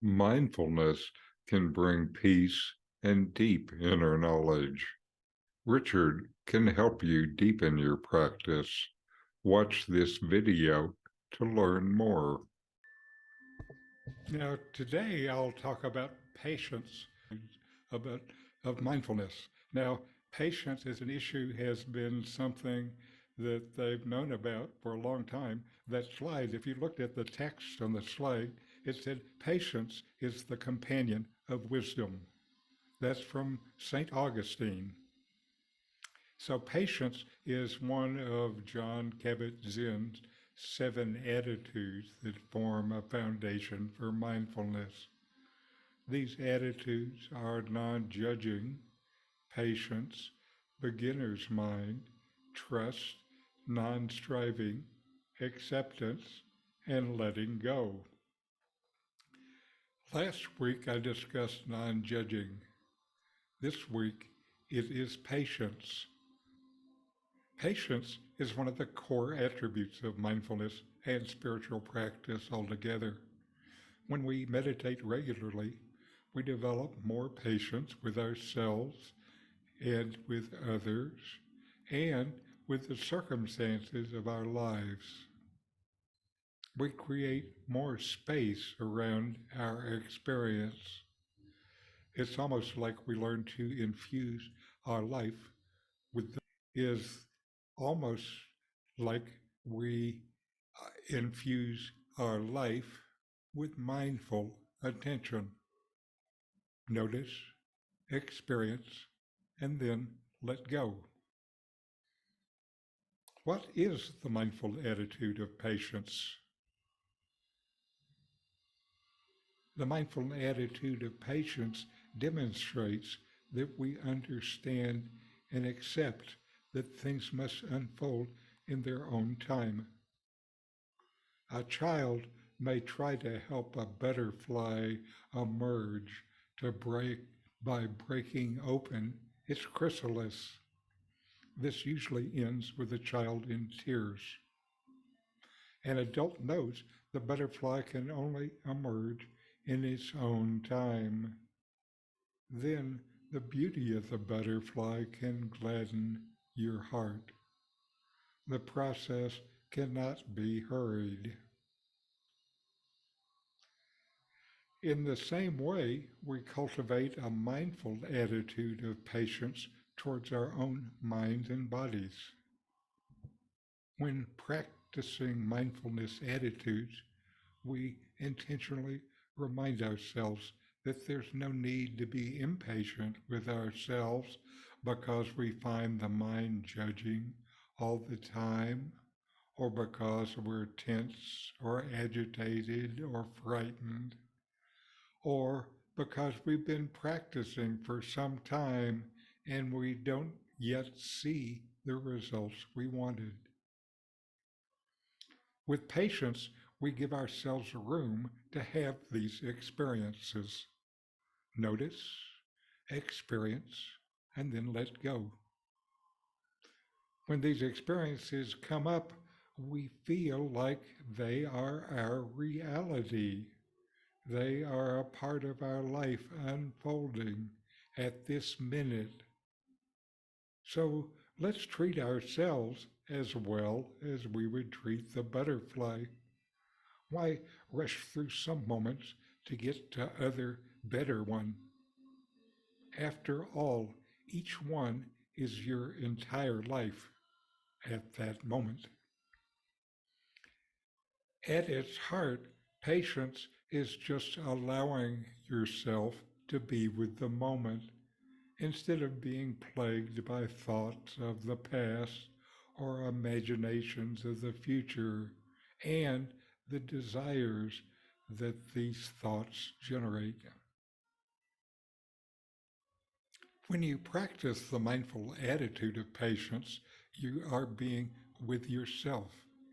Mindfulness can bring peace and deep inner knowledge. Richard can help you deepen your practice. Watch this video to learn more. Now, today I'll talk about patience, about of mindfulness. Now, patience as an issue has been something that they've known about for a long time. That slide, if you looked at the text on the slide, it said patience is the companion of wisdom. That's from St. Augustine. So patience is one of John Kabat-Zinn's 7 attitudes that form a foundation for mindfulness. These attitudes are non-judging, patience, beginner's mind, trust, non-striving, acceptance, and letting go. Last week I discussed non-judging. This week it is patience. Patience is one of the core attributes of mindfulness and spiritual practice altogether. When we meditate regularly, we develop more patience with ourselves and with others and with the circumstances of our lives. We create more space around our experience. It's almost like we learn to infuse our life with is almost like we infuse our life with mindful attention. Notice, experience, and then let go. What is the mindful attitude of patience? The mindful attitude of patience demonstrates that we understand and accept that things must unfold in their own time. A child may try to help a butterfly emerge by breaking open its chrysalis. This usually ends with the child in tears. An adult knows the butterfly can only emerge in its own time. Then the beauty of the butterfly can gladden your heart. The process cannot be hurried. In the same way, we cultivate a mindful attitude of patience towards our own minds and bodies. When practicing mindfulness attitudes, we intentionally remind ourselves that there's no need to be impatient with ourselves because we find the mind judging all the time, or because we're tense or agitated or frightened, or because we've been practicing for some time and we don't yet see the results we wanted. With patience, we give ourselves room to have these experiences. Notice, experience, and then let go. When these experiences come up, we feel like they are our reality. They are a part of our life unfolding at this minute. So let's treat ourselves as well as we would treat the butterfly. Why rush through some moments to get to other better one? After all, each one is your entire life at that moment. At its heart, patience is just allowing yourself to be with the moment instead of being plagued by thoughts of the past or imaginations of the future and the desires that these thoughts generate. When you practice the mindful attitude of patience, you are being with yourself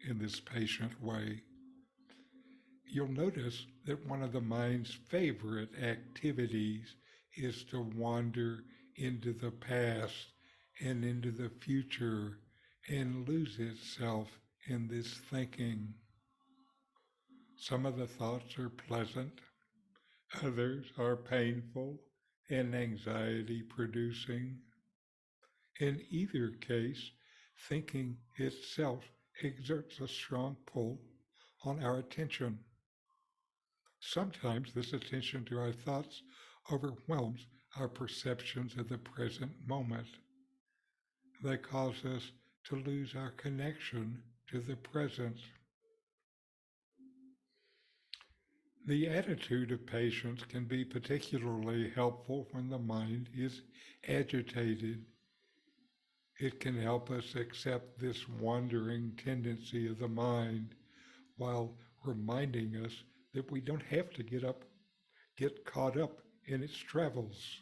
in this patient way. You'll notice that one of the mind's favorite activities is to wander into the past and into the future and lose itself in this thinking. Some of the thoughts are pleasant, Others are painful and anxiety producing. In either case, thinking itself exerts a strong pull on our attention. Sometimes this attention to our thoughts overwhelms our perceptions of the present moment. They cause us to lose our connection to the present. The attitude of patience can be particularly helpful when the mind is agitated. It can help us accept this wandering tendency of the mind while reminding us that we don't have to get caught up in its travels.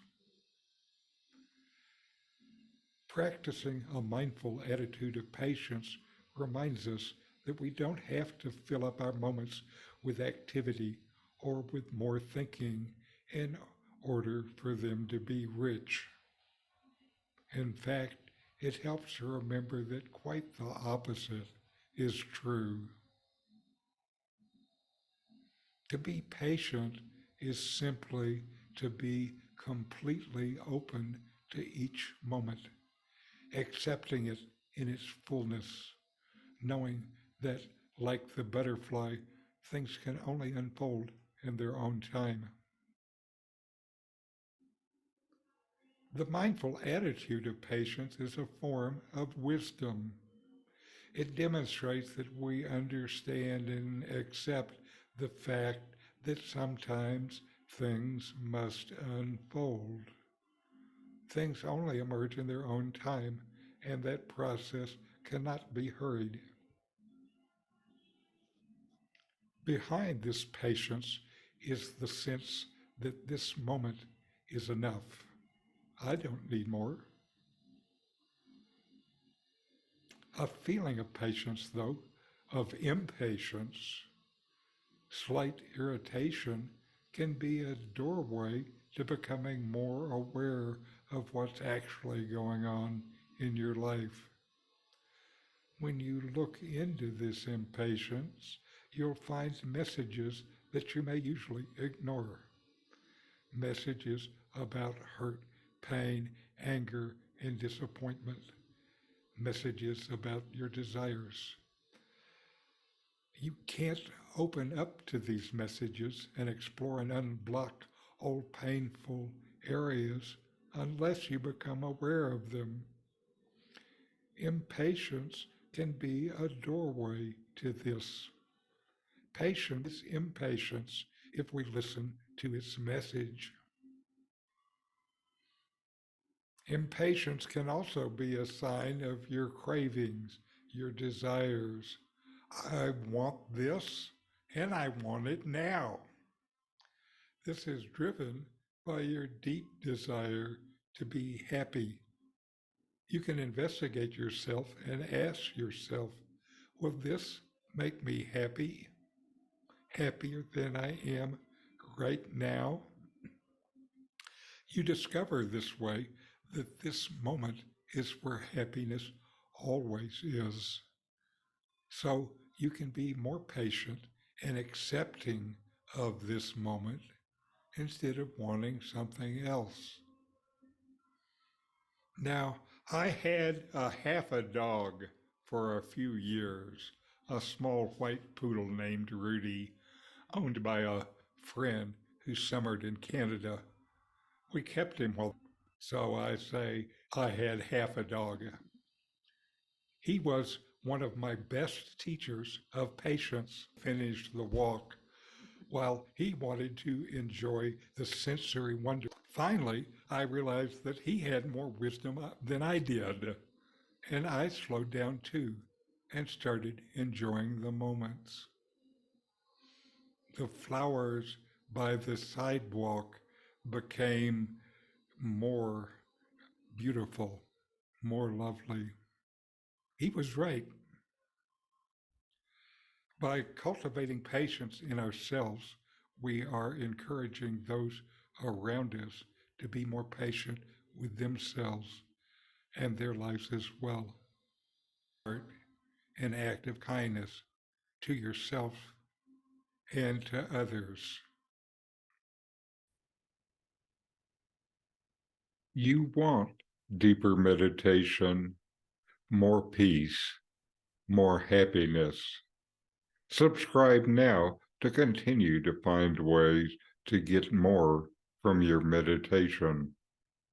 Practicing a mindful attitude of patience reminds us that we don't have to fill up our moments with activity or with more thinking in order for them to be rich. In fact, it helps to remember that quite the opposite is true. To be patient is simply to be completely open to each moment, accepting it in its fullness, knowing that, like the butterfly, things can only unfold in their own time. The mindful attitude of patience is a form of wisdom. It demonstrates that we understand and accept the fact that sometimes things must unfold. Things only emerge in their own time, and that process cannot be hurried. Behind this patience is the sense that this moment is enough. I don't need more. A feeling of patience, though, of impatience, slight irritation, can be a doorway to becoming more aware of what's actually going on in your life. When you look into this impatience, you'll find messages that you may usually ignore. Messages about hurt, pain, anger, and disappointment. Messages about your desires. You can't open up to these messages and explore and unblock old painful areas unless you become aware of them. Impatience can be a doorway to this. Patience is impatience if we listen to its message. Impatience can also be a sign of your cravings, your desires. I want this and I want it now. This is driven by your deep desire to be happy. You can investigate yourself and ask yourself, will this make me happy? Happier than I am right now? You discover this way that this moment is where happiness always is. So you can be more patient and accepting of this moment instead of wanting something else. Now, I had a half a dog for a few years, a small white poodle named Rudy, owned by a friend who summered in Canada. We kept him well, so I say I had half a dog. He was one of my best teachers of patience. Finished the walk while he wanted to enjoy the sensory wonder. Finally, I realized that he had more wisdom than I did, and I slowed down too and started enjoying the moments. The flowers by the sidewalk became more beautiful, more lovely. He was right. By cultivating patience in ourselves, we are encouraging those around us to be more patient with themselves and their lives as well. An act of kindness to yourself and to others. You want deeper meditation, more peace, more happiness. Subscribe now to continue to find ways to get more from your meditation.